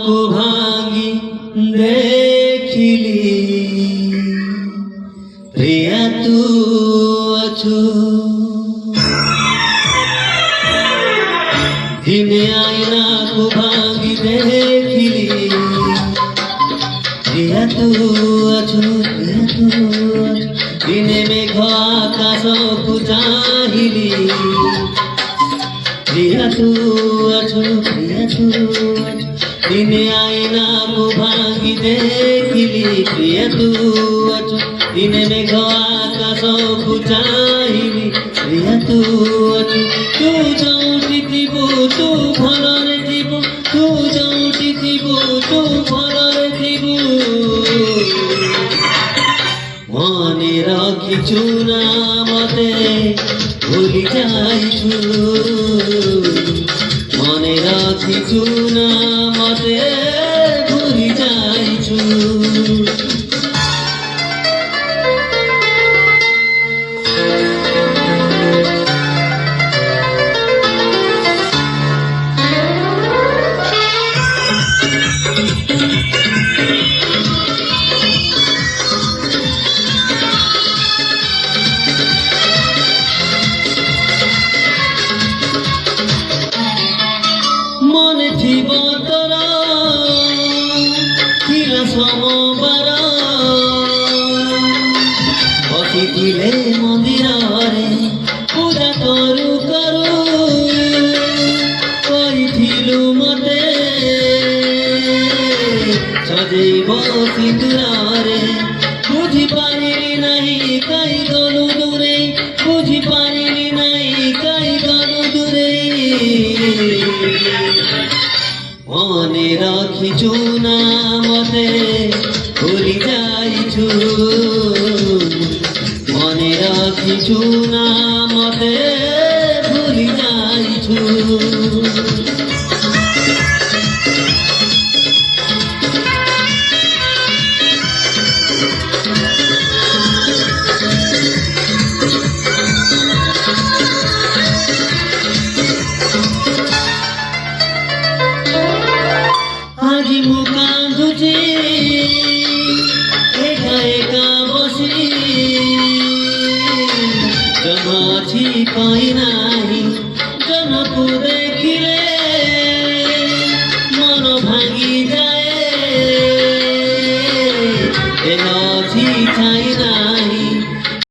को भांगी देखिली प्रिया तू अछु दिने आईना को भांगी देखिली प्रिया तू अछु दिने मेघ आकाश को चाहिली प्रिया तू अछु दिने आईना को भांगी देखिली प्रिया तू अछु दिने मेघ आकाश को चाहिली प्रिया तू अछु तू जोटी थीबु तू भलरे थीबु तू जोटी थीबु तू भलरे थीबु मने रखिछु ना मते भूली जाइछु मने रखिछु ना मते भूली जाइछु মনে থিব তোরা ଥିଲା সোমবার বসিଥିଲେ মন্দিରରେ ପୂଜା କରୁ କରୁ କହିଥିଲୁ ମତେ ସଜେଇବ ସିନ୍ଦୁରରେ ବୁଝିପାରିଲି ନାହିଁ କାହିଁ ଗଲୁ ଦୂରେ ବୁଝିପାରିଲି ନାହିଁ କାହିଁ ଗଲୁ ଦୂରେ মনে রাখিছু না মতে ভুলি যাইছু মনে রাখিছু না মতে ভুলি যাইছু আজি মু কাঁদুছি একা একা বসি জমা আছি পাই নাই জনকু দেখিলে মন ভাঙি যায় এ ଅଛି